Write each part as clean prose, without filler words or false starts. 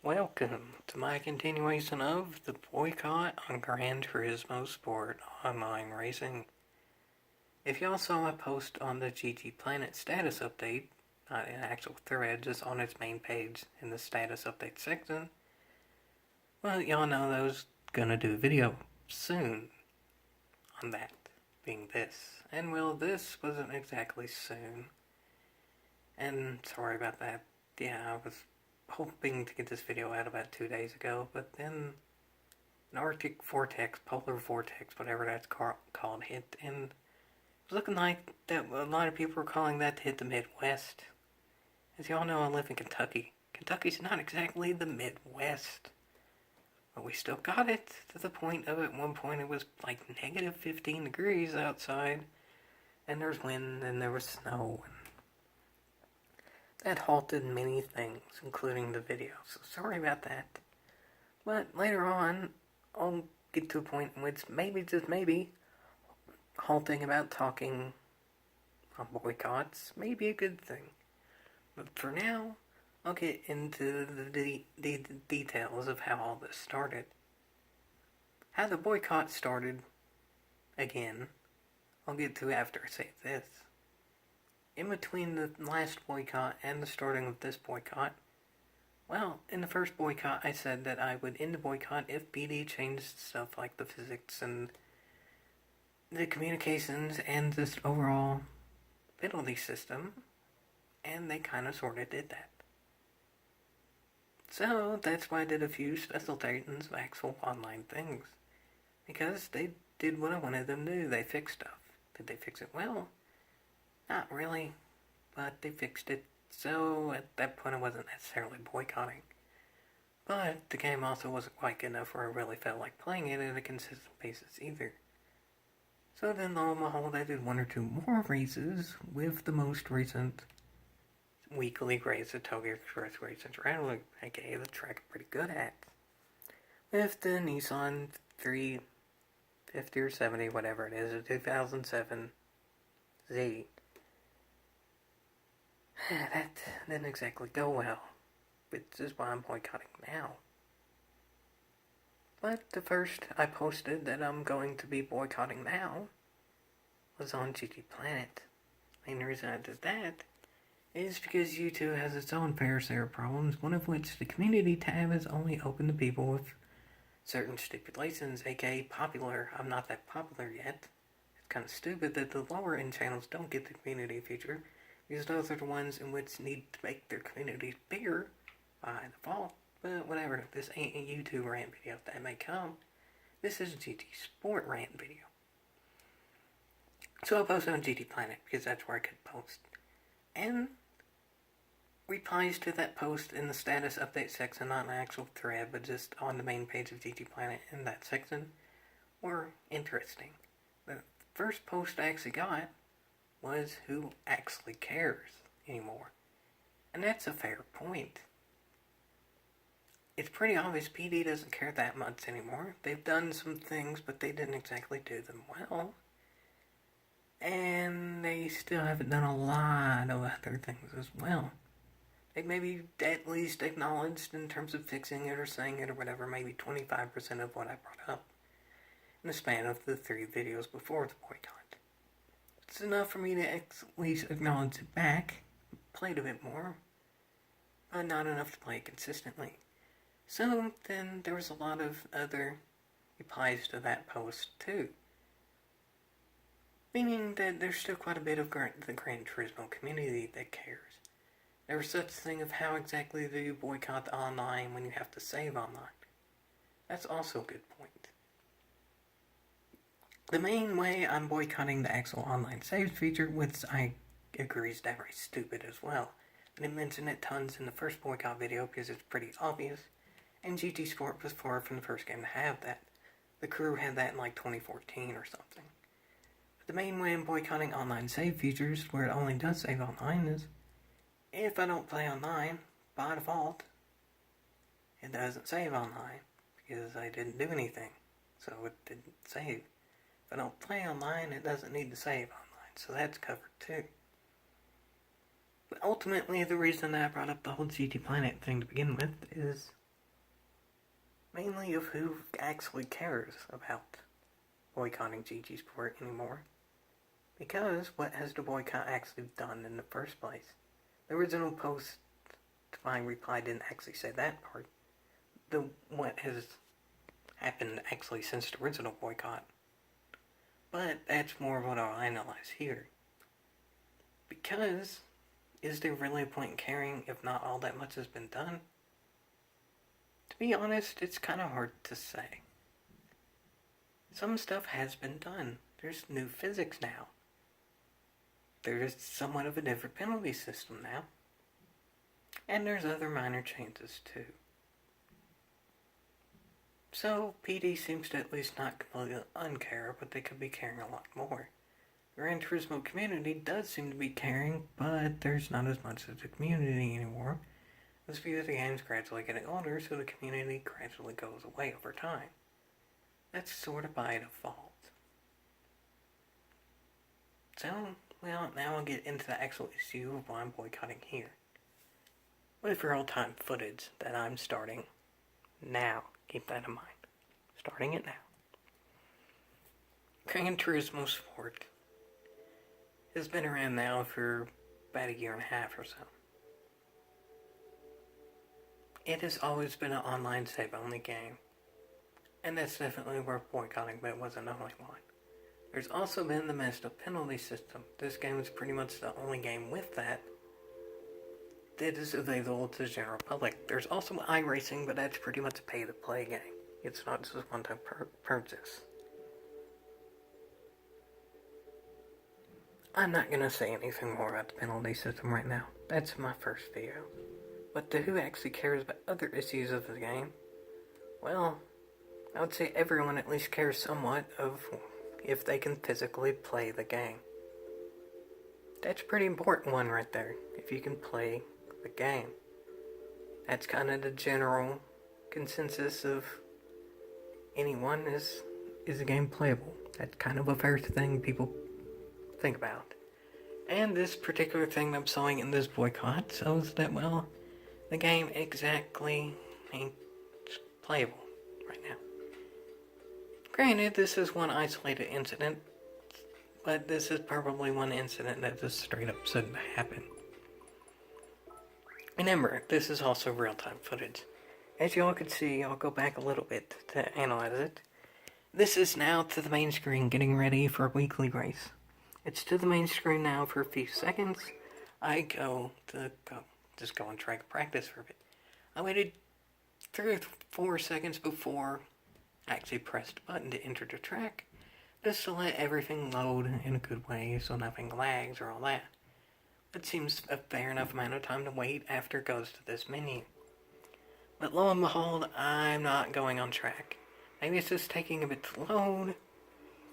Welcome to my continuation of the Boycott on Gran Turismo Sport online racing. If y'all saw my post on the GG Planet status update, not an actual thread, just on its main page in the status update section, well, y'all know that I was gonna do a video soon on that, being this. And well, this wasn't exactly soon. And sorry about that. Yeah, I was hoping to get this video out about 2 days ago, but then an Arctic vortex, polar vortex, whatever that's called, hit, and it was looking like that a lot of people were calling that to hit the Midwest. As y'all know, I live in Kentucky. Kentucky's not exactly the Midwest, but we still got it to the point of at one point it was like negative 15 degrees outside, and there's wind and there was snow, and that halted many things, including the video, so sorry about that. But later on, I'll get to a point in which maybe, just maybe, halting about talking on boycotts may be a good thing. But for now, I'll get into the details of how all this started. How the boycott started, again, I'll get to after I say this. In between the last boycott and the starting of this boycott, well, in the first boycott I said that I would end the boycott if BD changed stuff like the physics and the communications and this overall penalty system, and they kind of sort of did that. So that's why I did a few special titans of actual online things, because they did what I wanted them to do. They fixed stuff. Did they fix it well? Not really, but they fixed it, so at that point I wasn't necessarily boycotting. But the game also wasn't quite good enough where I really felt like playing it at a consistent basis either. So then lo and behold, I did one or two more races with the most recent weekly race at Tokyo Express Racing Rally, aka the track I'm pretty good at, with the Nissan 350 or 70, whatever it is, a 2007 Z. That didn't exactly go well, which is why I'm boycotting now. But the first I posted that I'm going to be boycotting now was on GG Planet. And the reason I did that is because YouTube has its own fair share of problems, one of which the community tab is only open to people with certain stipulations, aka popular. I'm not that popular yet. It's kind of stupid that the lower end channels don't get the community feature, because those are the ones in which need to make their communities bigger by default. But whatever, this ain't a YouTube rant video. That may come. This is a GT Sport rant video. So I posted on GT Planet because that's where I could post. And replies to that post in the status update section, not an actual thread, but just on the main page of GT Planet in that section, were interesting. The first post I actually got was who actually cares anymore. And that's a fair point. It's pretty obvious PD doesn't care that much anymore. They've done some things, but they didn't exactly do them well. And they still haven't done a lot of other things as well. They maybe at least acknowledged in terms of fixing it or saying it or whatever, maybe 25% of what I brought up in the span of the 3 videos before the boycott. It's enough for me to at least acknowledge it back, played a bit more, but not enough to play it consistently. So then there was a lot of other replies to that post too. Meaning that there's still quite a bit of the Gran Turismo community that cares. There was such a thing of how exactly do you boycott online when you have to save online. That's also a good point. The main way I'm boycotting the actual online saves feature, which I agree is downright stupid as well. I didn't mention it tons in the first boycott video because it's pretty obvious, and GT Sport was far from the first game to have that. The crew had that in like 2014 or something. But the main way I'm boycotting online save features, where it only does save online, is if I don't play online, by default, it doesn't save online, because I didn't do anything, so it didn't save. If I don't play online, it doesn't need to save online, so that's covered too. But ultimately, the reason that I brought up the whole GT Planet thing to begin with is mainly of who actually cares about boycotting GG Sport anymore. Because what has the boycott actually done in the first place? The original post to my reply didn't actually say that part. What has happened actually since the original boycott. But that's more of what I'll analyze here. Because, is there really a point in caring if not all that much has been done? To be honest, it's kind of hard to say. Some stuff has been done. There's new physics now. There's somewhat of a different penalty system now. And there's other minor changes too. So, PD seems to at least not completely uncare, but they could be caring a lot more. The Gran Turismo community does seem to be caring, but there's not as much of the community anymore. This view of the game's gradually getting older, so the community gradually goes away over time. That's sort of by default. So, well, now I'll get into the actual issue of why I'm boycotting here. With real-time footage that I'm starting now. Keep that in mind. Starting it now. Gran Turismo Sport has been around now for about a year and a half or so. It has always been an online save-only game. And that's definitely worth boycotting, but it wasn't the only one. There's also been the messed up penalty system. This game is pretty much the only game with that is available to the general public. There's also iRacing, but that's pretty much a pay-to-play game. It's not just one-time purchase. I'm not going to say anything more about the penalty system right now. That's my first video. But to who actually cares about other issues of the game? Well, I would say everyone at least cares somewhat of if they can physically play the game. That's a pretty important one right there, if you can play the game. That's kind of the general consensus of anyone is the game playable? That's kind of a fair thing people think about. And this particular thing I'm showing in this boycott shows that, well, the game exactly ain't playable right now. Granted, this is one isolated incident, but this is probably one incident that just straight up shouldn't happen. Remember, this is also real-time footage. As you all can see, I'll go back a little bit to analyze it. This is now to the main screen getting ready for a weekly race. It's to the main screen now for a few seconds. I just go on track practice for a bit. I waited 3 or 4 seconds before I actually pressed the button to enter the track, just to let everything load in a good way so nothing lags or all that. It seems a fair enough amount of time to wait after it goes to this menu. But lo and behold, I'm not going on track. Maybe it's just taking a bit to load.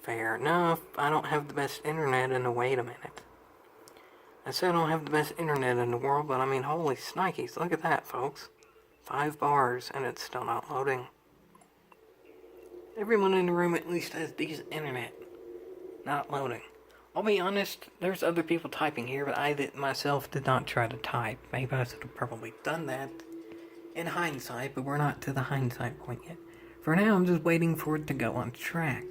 Fair enough, I don't have the best internet in the wait a minute. I said I don't have the best internet in the world, but I mean, holy snikes, look at that, folks. 5 bars, and it's still not loading. Everyone in the room at least has decent internet. Not loading. I'll be honest, there's other people typing here, but I myself did not try to type. Maybe I should have probably done that in hindsight, but we're not to the hindsight point yet. For now, I'm just waiting for it to go on track.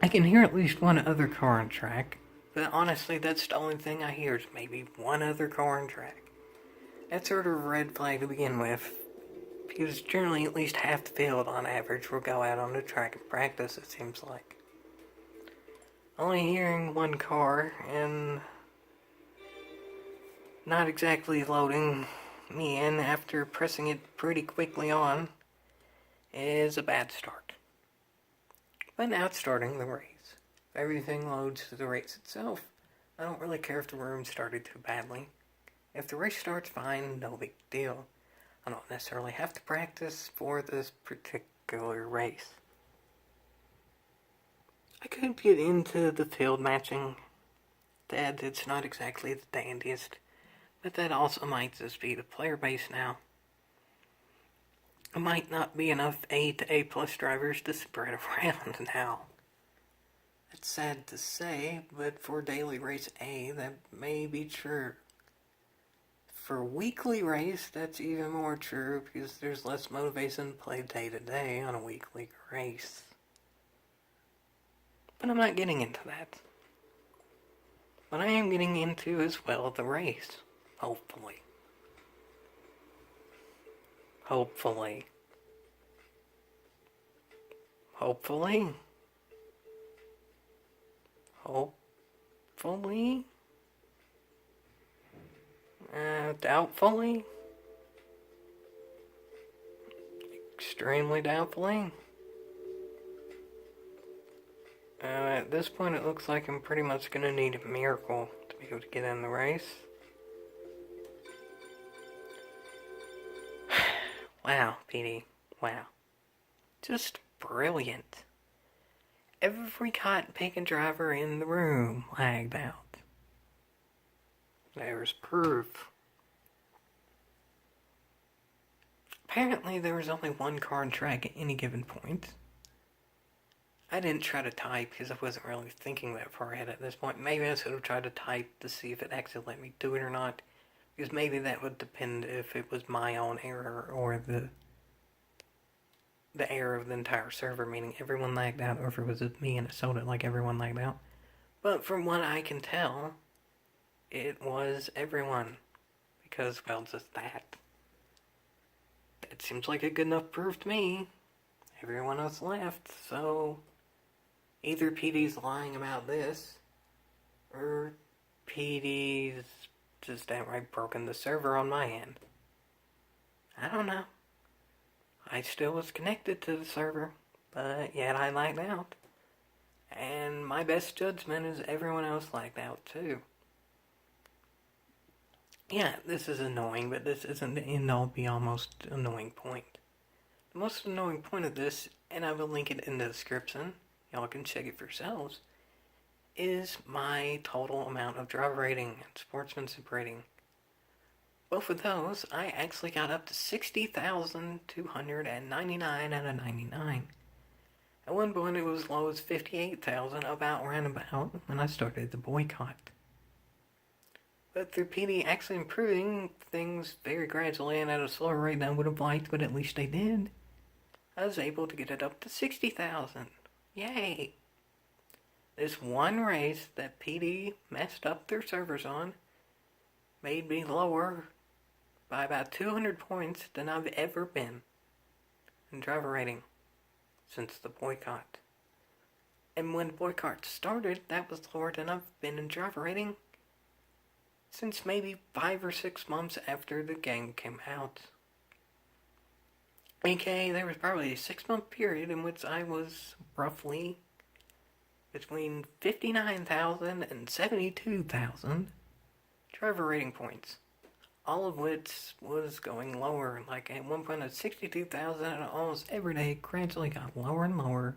I can hear at least one other car on track, but honestly, that's the only thing I hear is maybe one other car on track. That's sort of a red flag to begin with, because generally at least half the field on average will go out on the track and practice, it seems like. Only hearing one car and not exactly loading me in after pressing it pretty quickly on is a bad start. But now it's starting the race. If everything loads to the race itself, I don't really care if the room started too badly. If the race starts fine, no big deal. I don't necessarily have to practice for this particular race. I could get into the field matching. That it's not exactly the dandiest, but that also might just be the player base now. It might not be enough A to A plus drivers to spread around now. It's sad to say, but for Daily Race A, that may be true. For weekly race, that's even more true because there's less motivation to play day to day on a weekly race. But I'm not getting into that. What I am getting into as well the race. Hopefully. Hopefully. Hopefully. Hopefully. Doubtfully. Extremely doubtfully. At this point, it looks like I'm pretty much gonna need a miracle to be able to get in the race. Wow, PD. Wow. Just brilliant. Every cotton picking driver in the room lagged out. There's proof. Apparently, there was only one car on track at any given point. I didn't try to type because I wasn't really thinking that far ahead at this point. Maybe I should have tried to type to see if it actually let me do it or not. Because maybe that would depend if it was my own error or the error of the entire server, meaning everyone lagged out, or if it was me and it sold it like everyone lagged out. But from what I can tell, it was everyone. Because, well, just that. That seems like a good enough proof to me. Everyone else left, so either PD's lying about this, or PD's just outright broken the server on my end. I don't know. I still was connected to the server, but yet I lagged out. And my best judgment is everyone else lagged out too. Yeah, this is annoying, but this isn't the end-all be-all most annoying point. The most annoying point of this, and I will link it in the description, y'all can check it for yourselves, is my total amount of driver rating and sportsmanship rating. Both of those, I actually got up to 60,299 out of 99. At one point it was as low as 58,000, about roundabout, when I started the boycott. But through PD actually improving things very gradually and at a slower rate than I would have liked, but at least they did, I was able to get it up to 60,000. Yay! This one race that PD messed up their servers on made me lower by about 200 points than I've ever been in driver rating since the boycott. And when the boycott started, that was lower than I've been in driver rating since maybe 5 or 6 months after the game came out. Okay, there was probably a 6-month period in which I was roughly between 59,000 and 72,000 driver rating points. All of which was going lower. Like at one point at 62,000 and almost every day gradually got lower and lower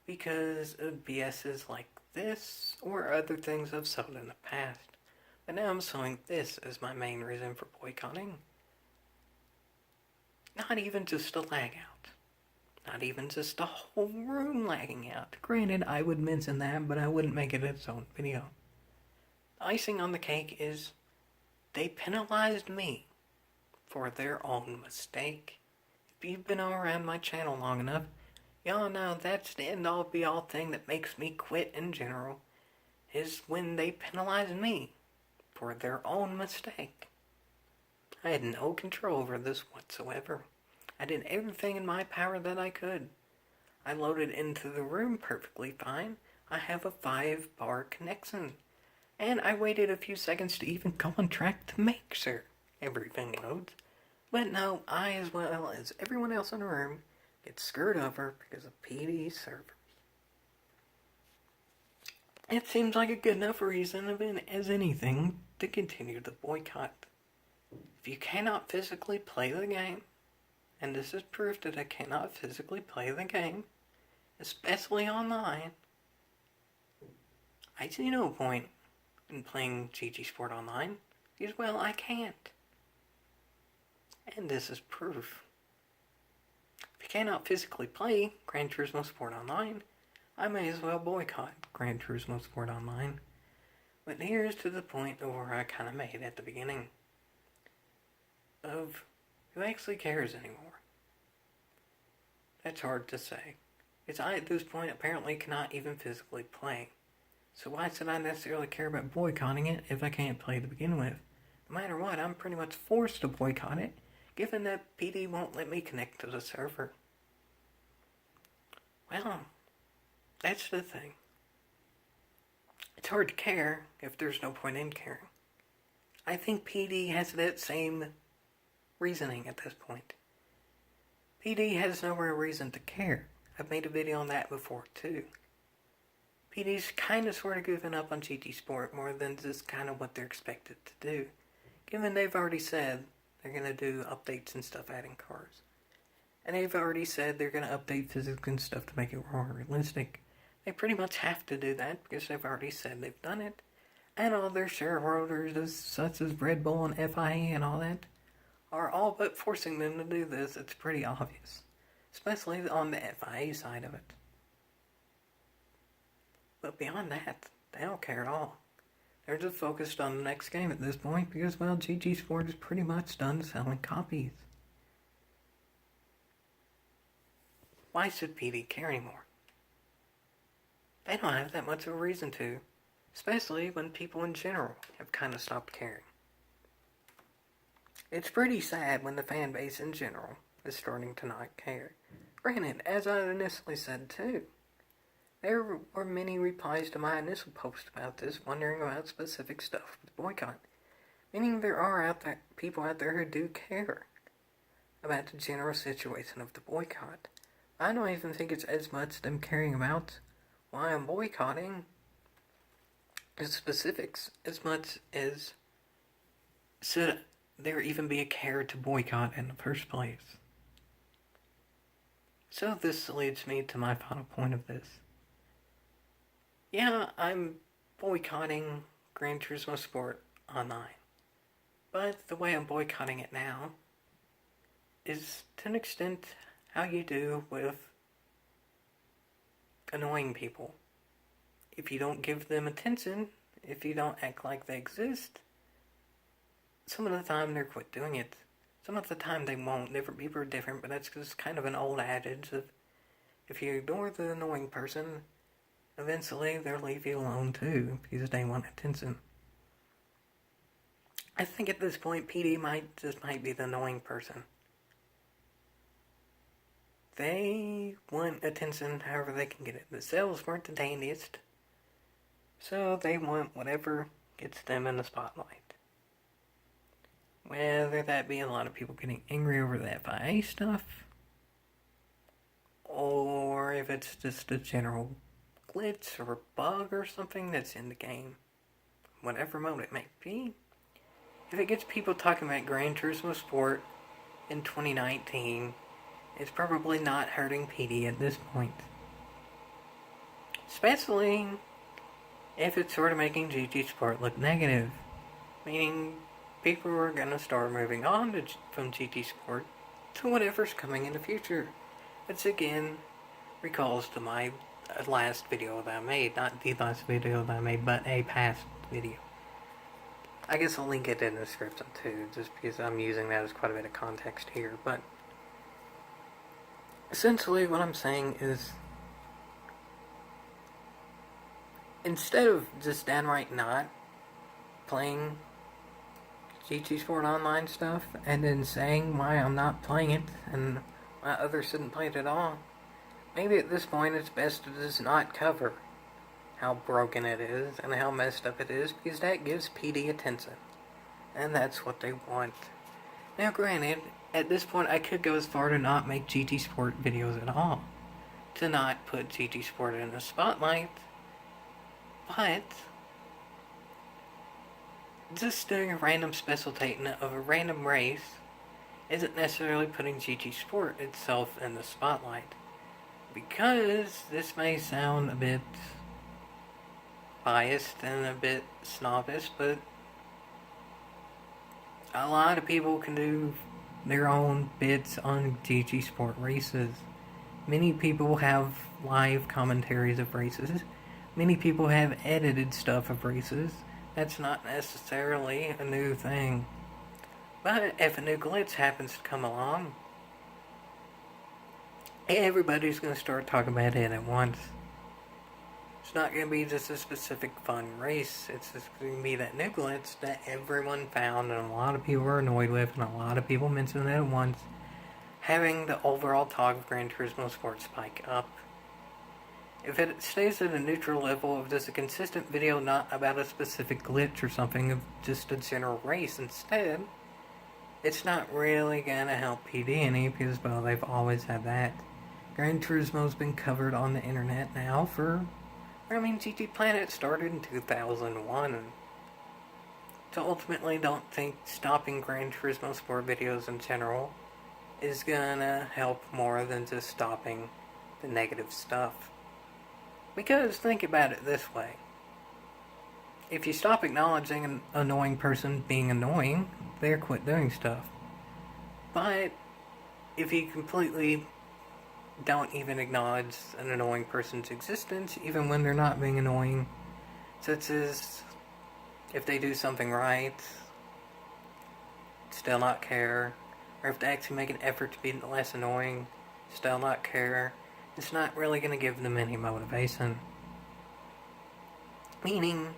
because of BS's like this or other things I've sold in the past. But now I'm showing this as my main reason for boycotting. Not even just a lag out. Not even just a whole room lagging out. Granted, I would mention that, but I wouldn't make it its own video. The icing on the cake is they penalized me for their own mistake. If you've been around my channel long enough, y'all know that's the end-all be-all thing that makes me quit in general, is when they penalize me for their own mistake. I had no control over this whatsoever. I did everything in my power that I could. I loaded into the room perfectly fine. I have a 5-bar connection. And I waited a few seconds to even go on track to make sure everything loads. But no, I as well as everyone else in the room get screwed over because of PD servers. It seems like a good enough reason as anything to continue the boycott. If you cannot physically play the game, and this is proof that I cannot physically play the game, especially online, I see no point in playing GG Sport Online, because, well, I can't. And this is proof. If you cannot physically play Gran Turismo Sport Online, I may as well boycott Gran Turismo Sport Online. But here's to the point of where I kind of made at the beginning. of who actually cares anymore. That's hard to say. As I, at this point, apparently cannot even physically play. So why should I necessarily care about boycotting it if I can't play to begin with? No matter what, I'm pretty much forced to boycott it, given that PD won't let me connect to the server. Well, that's the thing. It's hard to care if there's no point in caring. I think PD has that same reasoning at this point. PD has no real reason to care. I've made a video on that before too. PD's kind of sort of given up on GT Sport more than just kind of what they're expected to do, given they've already said they're going to do updates and stuff adding cars. And they've already said they're going to update physics and stuff to make it more realistic. They pretty much have to do that because they've already said they've done it. And all their shareholders, such as Red Bull and FIA and all that, are all but forcing them to do this. It's pretty obvious. Especially on the FIA side of it. But beyond that, they don't care at all. They're just focused on the next game at this point because, well, GT Sport is pretty much done selling copies. Why should PD care anymore? They don't have that much of a reason to, especially when people in general have kind of stopped caring. It's pretty sad when the fan base in general is starting to not care. Granted, as I initially said too, there were many replies to my initial post about this, wondering about specific stuff with boycott. Meaning there are people out there who do care about the general situation of the boycott. I don't even think it's as much them caring about why I'm boycotting the specifics as much as should there even be a care to boycott in the first place. So this leads me to my final point of this. Yeah, I'm boycotting Gran Turismo Sport Online. But the way I'm boycotting it now is, to an extent, how you do with annoying people. If you don't give them attention, if you don't act like they exist, some of the time they'll quit doing it. Some of the time they won't. Different people are different, but that's just kind of an old adage of if you ignore the annoying person, eventually they'll leave you alone too, because they want attention. I think at this point, PD might be the annoying person. They want attention however they can get it. The sales weren't the dandiest, so they want whatever gets them in the spotlight. Whether that be a lot of people getting angry over the FIA stuff, or if it's just a general glitch or bug or something that's in the game, whatever mode it may be. If it gets people talking about Gran Turismo Sport in 2019, it's probably not hurting PD at this point. Especially if it's sort of making GT Sport look negative. Meaning people are going to start moving on from GT Sport to whatever's coming in the future. Which again recalls to my last video that I made. Not the last video that I made, but a past video. I guess I'll link it in the description too, just because I'm using that as quite a bit of context here. But essentially what I'm saying is, instead of just downright not playing GT Sport Online stuff and then saying why I'm not playing it and why others shouldn't play it at all, maybe at this point it's best to just not cover how broken it is and how messed up it is, because that gives PD attention. And that's what they want. Now granted, at this point I could go as far to not make GT Sport videos at all. To not put GT Sport in the spotlight. But just doing a random spectating of a random race isn't necessarily putting GT Sport itself in the spotlight. Because this may sound a bit biased and a bit snobbish, but a lot of people can do their own bits on GT Sport races. Many people have live commentaries of races. Many people have edited stuff of races. That's not necessarily a new thing. But if a new glitch happens to come along, everybody's going to start talking about it at once. It's not going to be just a specific fun race. It's just going to be that new glitch that everyone found and a lot of people were annoyed with and a lot of people mentioned it at once, having the overall talk of Gran Turismo Sport spike up. If it stays at a neutral level of just a consistent video not about a specific glitch or something, of just a general race instead, it's not really gonna help PD any because, well, they've always had that. Gran Turismo's been covered on the internet now for, GT Planet started in 2001. So ultimately don't think stopping Gran Turismo Sport videos in general is gonna help more than just stopping the negative stuff. Because think about it this way. If you stop acknowledging an annoying person being annoying, they'll quit doing stuff. But if you completely don't even acknowledge an annoying person's existence, even when they're not being annoying, such as if they do something right, still not care, or if they actually make an effort to be less annoying, still not care, it's not really going to give them any motivation. Meaning,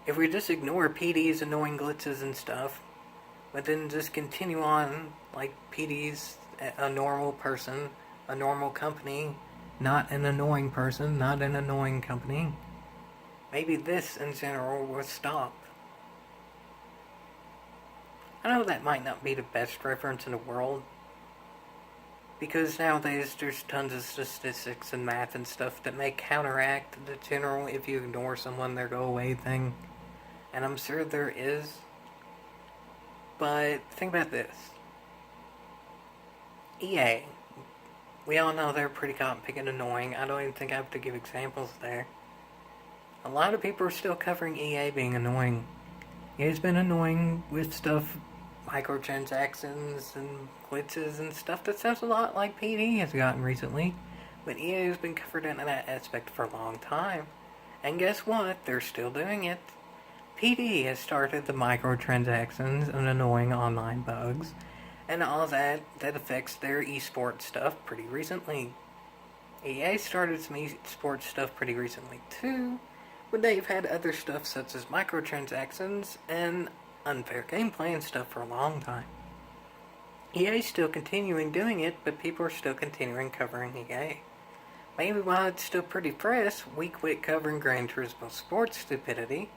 if we just ignore PD's annoying glitches and stuff, but then just continue on like PD's a normal person, a normal company, not an annoying person, not an annoying company, maybe this in general will stop. I know that might not be the best reference in the world, because nowadays there's tons of statistics and math and stuff that may counteract the general if you ignore someone, they go away thing. And I'm sure there is. But think about this. EA. We all know they're pretty cotton-picking and annoying. I don't even think I have to give examples there. A lot of people are still covering EA being annoying. EA's been annoying with stuff, microtransactions and glitches and stuff that sounds a lot like PD has gotten recently. But EA has been covered in that aspect for a long time. And guess what? They're still doing it. PD has started the microtransactions and annoying online bugs and all that affects their esports stuff pretty recently. EA started some esports stuff pretty recently too, but they've had other stuff such as microtransactions and unfair gameplay and stuff for a long time. EA's still continuing doing it, but people are still continuing covering EA. Maybe while it's still pretty fresh, we quit covering Gran Turismo Sports stupidity.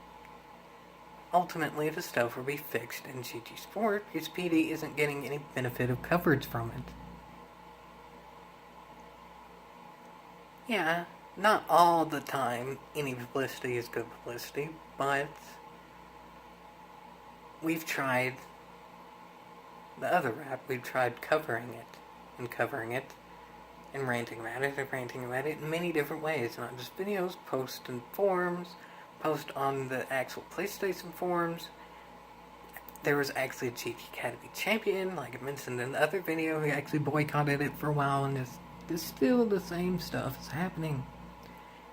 Ultimately, the stuff will be fixed in GT Sport because PD isn't getting any benefit of coverage from it. Yeah, not all the time any publicity is good publicity, but we've tried the other route. We've tried covering it and ranting about it in many different ways, not just videos, posts and forums, post on the actual PlayStation forums. There was actually a GT Academy champion, like I mentioned in the other video, who actually boycotted it for a while, and it's still the same stuff is happening.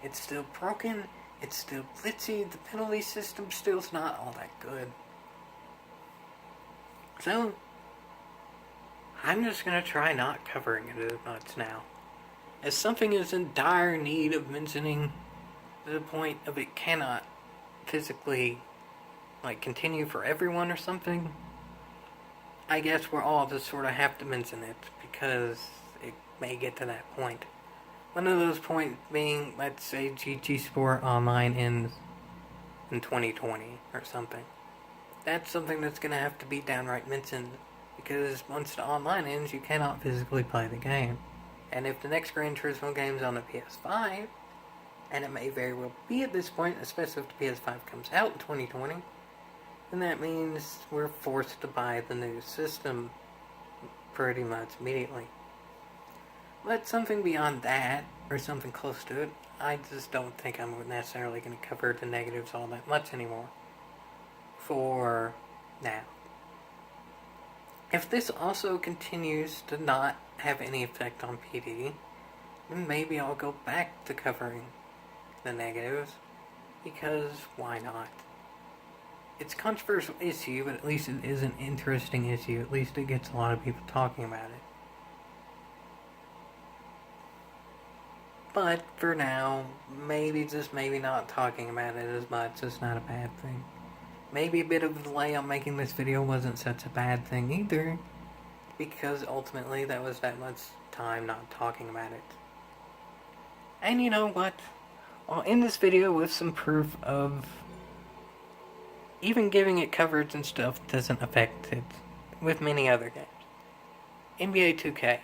It's still broken, it's still glitchy, the penalty system still's not all that good. So, I'm just gonna try not covering it as much now. As something is in dire need of mentioning to the point of it cannot physically continue for everyone or something, I guess we're all just sort of have to mention it because it may get to that point. One of those points being, let's say GT Sport Online ends in 2020 or something. That's something that's going to have to be downright mentioned because once the online ends, you cannot physically play the game. And if the next Gran Turismo game is on the PS5, and it may very well be at this point, especially if the PS5 comes out in 2020, then that means we're forced to buy the new system pretty much immediately. But something beyond that, or something close to it, I just don't think I'm necessarily going to cover the negatives all that much anymore. For now. If this also continues to not have any effect on PD, then maybe I'll go back to covering the negatives, because why not? It's a controversial issue, but at least it is an interesting issue. At least it gets a lot of people talking about it. But for now, maybe just maybe not talking about it as much is not a bad thing. Maybe a bit of a delay on making this video wasn't such a bad thing either, because ultimately that was that much time not talking about it. And you know what? I'll end this video with some proof of even giving it coverage and stuff doesn't affect it with many other games. NBA 2K.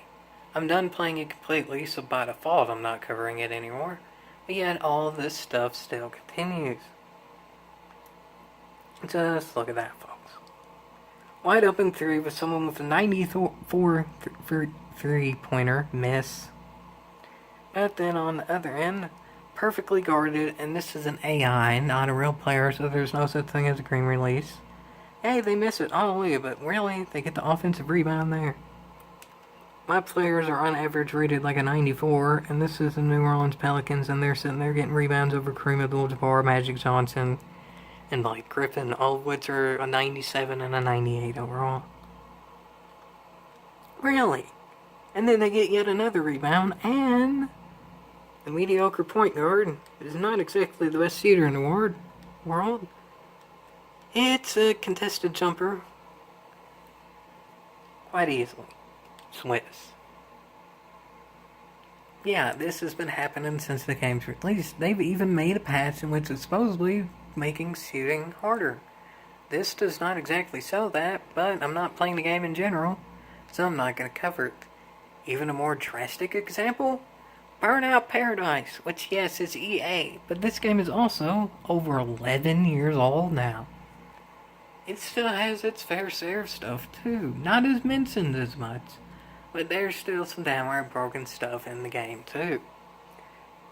I'm done playing it completely, so by default I'm not covering it anymore. But yet all this stuff still continues. Just look at that, folks. Wide open three with someone with a 94 three-pointer miss. But then on the other end, perfectly guarded, and this is an AI, not a real player, so there's no such thing as a green release. Hey, they miss it, hallelujah, but really, they get the offensive rebound there. My players are on average rated like a 94, and this is the New Orleans Pelicans, and they're sitting there getting rebounds over Kareem Abdul-Jabbar, Magic Johnson, and Blake Griffin, all of which are a 97 and a 98 overall. Really? And then they get yet another rebound, and the mediocre point guard is not exactly the best shooter in the world. It's a contested jumper. Quite easily. Swiss. Yeah, this has been happening since the game's released. They've even made a patch in which it's supposedly making shooting harder. This does not exactly show that, but I'm not playing the game in general, so I'm not going to cover it. Even a more drastic example? Burnout Paradise, which yes is EA, but this game is also over 11 years old now. It still has its fair share of stuff too, not as mentioned as much. But there's still some downright broken stuff in the game too.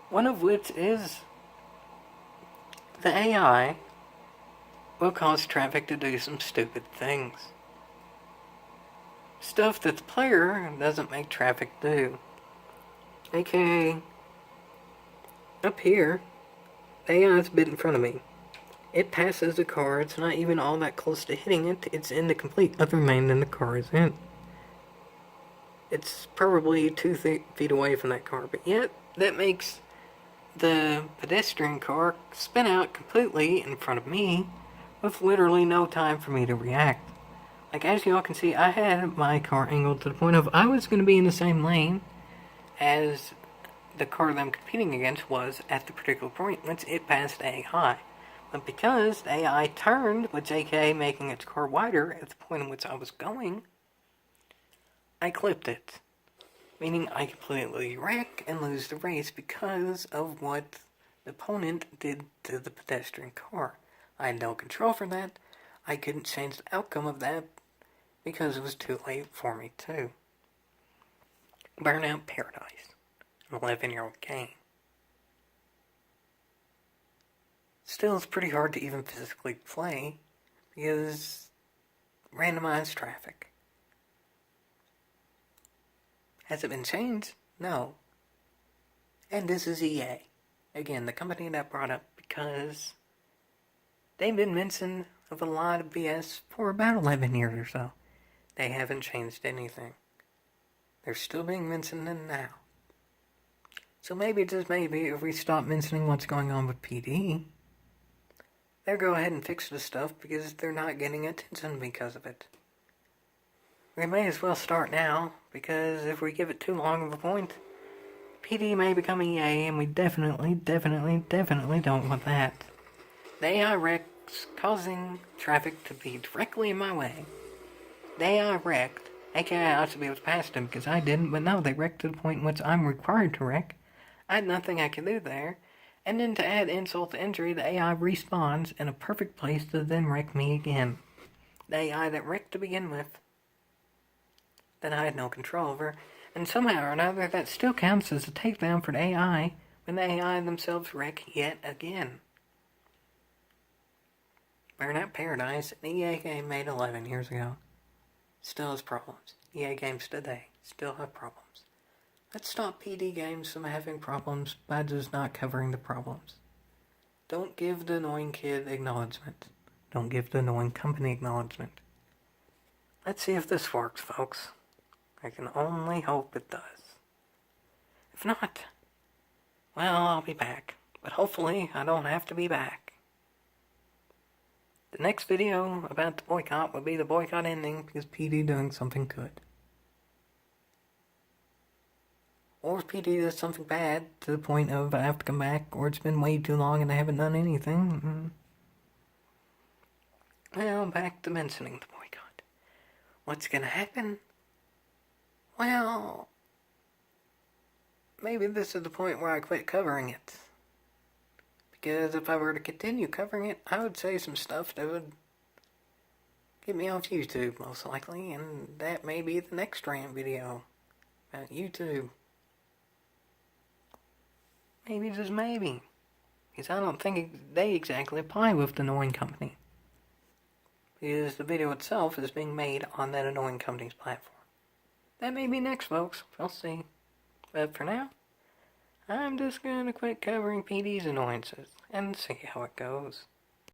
One of which is the AI will cause traffic to do some stupid things. Stuff that the player doesn't make traffic do. AKA, up here, the AI is a bit in front of me. It passes the car, it's not even all that close to hitting it, it's in the complete other lane than the car is in. It's probably 2 feet away from that car, but yet that makes the pedestrian car spin out completely in front of me with literally no time for me to react. Like, as y'all can see, I had my car angled to the point of I was going to be in the same lane as the car that I'm competing against was at the particular point once it passed AI. But because the AI turned, with JK making its car wider at the point in which I was going, I clipped it, meaning I completely wreck and lose the race because of what the opponent did to the pedestrian car. I had no control for that. I couldn't change the outcome of that because it was too late for me too. Burnout Paradise, an 11-year-old game. Still, it's pretty hard to even physically play because randomized traffic. Has it been changed? No. And this is EA. Again, the company that brought up because they've been mentioned of a lot of BS for about 11 years or so. They haven't changed anything. They're still being mentioned now. So maybe, just maybe, if we stop mentioning what's going on with PD, they'll go ahead and fix the stuff because they're not getting attention because of it. We may as well start now, because if we give it too long of a point, PD may become EA, and we definitely don't want that. The AI wrecks causing traffic to be directly in my way. The AI wrecked, aka I ought to be able to pass them because I didn't, but no, they wrecked to the point in which I'm required to wreck. I had nothing I could do there. And then to add insult to injury, the AI respawns in a perfect place to then wreck me again. The AI that wrecked to begin with, that I had no control over, and somehow or another that still counts as a takedown for the AI when the AI themselves wreck yet again. Burnout Paradise, an EA game made 11 years ago, still has problems. EA games today still have problems. Let's stop PD games from having problems by just not covering the problems. Don't give the annoying kid acknowledgement. don't give the annoying company acknowledgement. Let's see if this works, folks. I can only hope it does. If not, well, I'll be back. But hopefully I don't have to be back. The next video about the boycott will be the boycott ending because PD doing something good. Or if PD does something bad to the point of I have to come back, or it's been way too long and I haven't done anything. Well, back to mentioning the boycott. What's gonna happen? Well, maybe this is the point where I quit covering it. Because if I were to continue covering it, I would say some stuff that would get me off YouTube, most likely, and that may be the next rant video about YouTube. Maybe, just maybe. Because I don't think they exactly apply with the annoying company. Because the video itself is being made on that annoying company's platform. That may be next, folks. We'll see. But for now, I'm just gonna quit covering PD's annoyances and see how it goes.